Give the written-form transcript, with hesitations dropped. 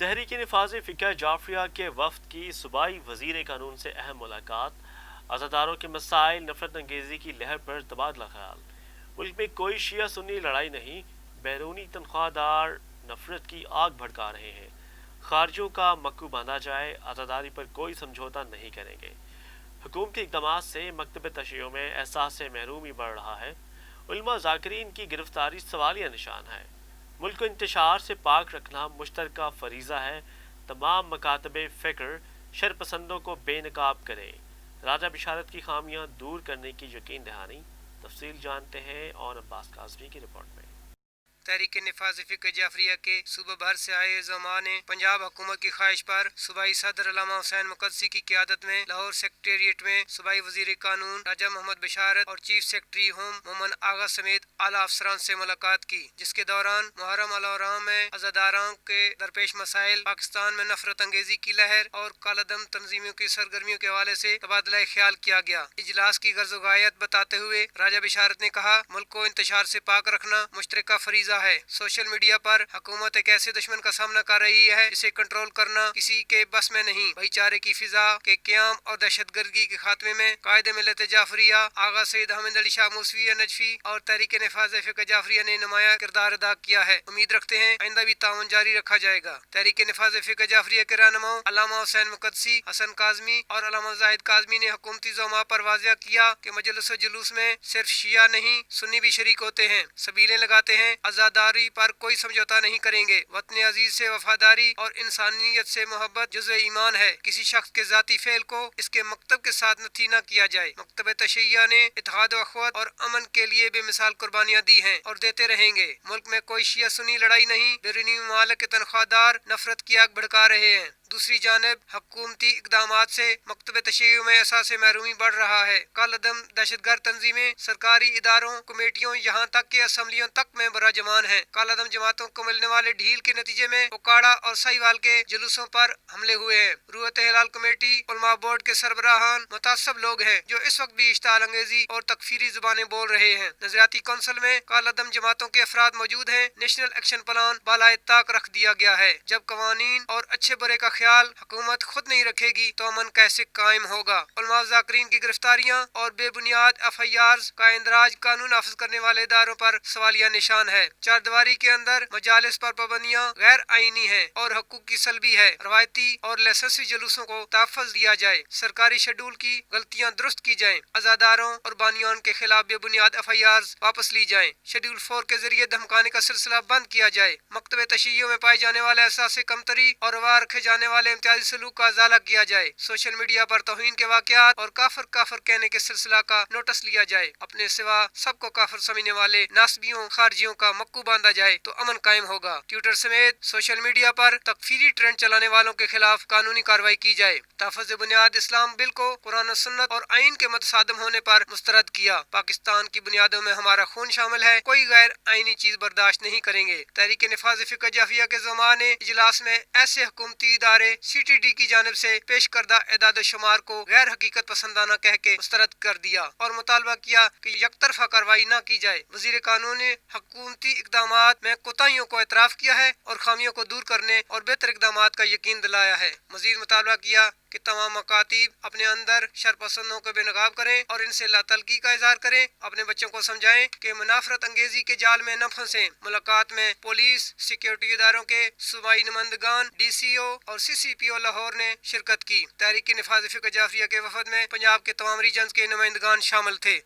تحریک نفاذ فقہ جعفریہ کے وفد کی صوبائی وزیر قانون سے اہم ملاقات، عزاداروں کے مسائل، نفرت انگیزی کی لہر پر تبادلہ خیال۔ ملک میں کوئی شیعہ سنی لڑائی نہیں، بیرونی تنخواہ دار نفرت کی آگ بھڑکا رہے ہیں۔ خارجیوں کا مکو باندھا جائے، عزاداری پر کوئی سمجھوتا نہیں کریں گے۔ حکومتی اقدامات سے مکتب تشیع میں احساس محرومی بڑھ رہا ہے۔ علماء ذاکرین کی گرفتاری سوالیہ نشان ہے۔ ملک کو انتشار سے پاک رکھنا مشترکہ فریضہ ہے۔ تمام مکاتب فکر شر پسندوں کو بے نقاب کرے۔ راجہ بشارت کی خامیاں دور کرنے کی یقین دہانی۔ تفصیل جانتے ہیں اور عباس کاظمی کی رپورٹ میں۔ تحریک نفاذ فقہ جعفریہ کے صوبہ بھر سے آئے زعماء نے پنجاب حکومت کی خواہش پر صوبائی صدر علامہ حسین مقدسی کی قیادت میں لاہور سیکریٹریٹ میں صوبائی وزیر قانون راجہ محمد بشارت اور چیف سیکرٹری ہوم مومن آغا سمیت اعلیٰ افسران سے ملاقات کی، جس کے دوران محرم الحرام میں عزاداروں کے درپیش مسائل، پاکستان میں نفرت انگیزی کی لہر اور کالعدم تنظیموں کی سرگرمیوں کے حوالے سے تبادلہ خیال کیا گیا۔ اجلاس کی غرض و غایت بتاتے ہوئے راجہ بشارت نے کہا، ملک کو انتشار سے پاک رکھنا مشترکہ فریضہ ہے۔ سوشل میڈیا پر حکومت ایک ایسے دشمن کا سامنا کر رہی ہے جسے کنٹرول کرنا کسی کے بس میں نہیں۔ بھائی چارے کی فضا کے قیام اور دہشت گردی کے خاتمے میں قائد ملت جعفریہ آغا سید حامد علی شاہ موسوی نجفی اور تحریک نفاذ فقہ جعفریہ نے نمایاں کردار ادا کیا ہے۔ امید رکھتے ہیں آئندہ بھی تعاون جاری رکھا جائے گا۔ تحریک نفاذ فقہ جعفریہ کے رہنماؤں علامہ حسین مقدسی، حسن کاظمی اور علامہ زاہد کاظمی نے حکومتی زعماء پر واضح کیا کہ مجلس و جلوس میں صرف شیعہ نہیں، سنی بھی شریک ہوتے ہیں، سبیلیں لگاتے ہیں، عزاداری پر کوئی سمجھوتا نہیں کریں گے۔ وطن عزیز سے وفاداری اور انسانیت سے محبت جزء ایمان ہے۔ کسی شخص کے ذاتی فعل کو اس کے مکتب کے ساتھ نتھی نہ کیا جائے۔ مکتب تشیع نے اتحاد و اخوت اور امن کے لیے بے مثال قربانیاں دی ہیں اور دیتے رہیں گے۔ ملک میں کوئی شیعہ سنی لڑائی نہیں، بیرونی ممالک کے تنخواہ دار نفرت کی آگ بھڑکا رہے ہیں۔ دوسری جانب حکومتی اقدامات سے مکتب تشیع میں احساس محرومی بڑھ رہا ہے۔ کالعدم دہشت گرد تنظیمیں سرکاری اداروں، کمیٹیوں، یہاں تک کہ اسمبلیوں تک میں براجمان ہیں۔ کالعدم جماعتوں کو ملنے والے ڈھیل کے نتیجے میں اوکاڑا اور سہیوال کے جلوسوں پر حملے ہوئے ہیں۔ روحت ہلال کمیٹی، علماء بورڈ کے سربراہان متعصب لوگ ہیں جو اس وقت بھی اشتعال انگیزی اور تکفیری زبانیں بول رہے ہیں۔ نظریاتی کونسل میں کالعدم جماعتوں کے افراد موجود ہیں۔ نیشنل ایکشن پلان بالائے طاق رکھ دیا گیا ہے۔ جب قوانین اور اچھے برے کا خیال حکومت خود نہیں رکھے گی تو امن کیسے قائم ہوگا؟ علماء ذاکرین کی گرفتاریاں اور بے بنیاد ایف آئی آرز کا اندراج قانون نافذ کرنے والے اداروں پر سوالیہ نشان ہے۔ چاردیواری کے اندر مجالس پر پابندیاں غیر آئینی ہیں اور حقوق کی سلبی ہے۔ روایتی اور لائسنسی جلوسوں کو تحفظ دیا جائے۔ سرکاری شیڈول کی غلطیاں درست کی جائیں۔ عزاداروں اور بانیان کے خلاف بے بنیاد ایف آئی آرز واپس لی جائیں۔ شیڈول 4 کے ذریعے دھمکانے کا سلسلہ بند کیا جائے۔ مکتب تشیع میں پائے جانے والے احساس کمتری اور روا رکھے جانے والے امتیازی سلوک کا ازالہ کیا جائے۔ سوشل میڈیا پر توہین کے واقعات اور کافر کافر کہنے کے سلسلہ کا نوٹس لیا جائے۔ اپنے سوا سب کو کافر سمجھنے والے ناصبیوں، خارجیوں کا مکو باندھا جائے تو امن قائم ہوگا۔ ٹویٹر سمیت سوشل میڈیا پر تکفیری ٹرینڈ چلانے والوں کے خلاف قانونی کارروائی کی جائے۔ تحفظ بنیاد اسلام بل کو قرآن و سنت اور آئین کے متصادم ہونے پر مسترد کیا۔ پاکستان کی بنیادوں میں ہمارا خون شامل ہے، کوئی غیر آئینی چیز برداشت نہیں کریں گے۔ تحریک نفاذ فقہ جعفریہ کے زعماء نے اجلاس میں ایسے حکومتی ادارے سی ٹی ڈی کی جانب سے پیش کردہ اعداد و شمار کو غیر حقیقت پسندانہ کہہ کے مسترد کر دیا اور مطالبہ کیا کہ یک طرفہ کارروائی نہ کی جائے۔ وزیر قانون نے حکومتی اقدامات میں کوتاہیوں کو اعتراف کیا ہے اور خامیوں کو دور کرنے اور بہتر اقدامات کا یقین دلایا ہے۔ مزید مطالبہ کیا کہ تمام مکاتب اپنے اندر شر پسندوں کو بے نقاب کریں اور ان سے لا تعلقی کا اظہار کریں۔ اپنے بچوں کو سمجھائیں کہ منافرت انگیزی کے جال میں نہ پھنسیں۔ ملاقات میں پولیس، سیکیورٹی اداروں کے صوبائی نمائندگان، ڈی سی او اور سی سی پی او لاہور نے شرکت کی۔ تحریک نفاذ فقہ جعفریہ کے وفد میں پنجاب کے تمام ریجنز کے نمائندگان شامل تھے۔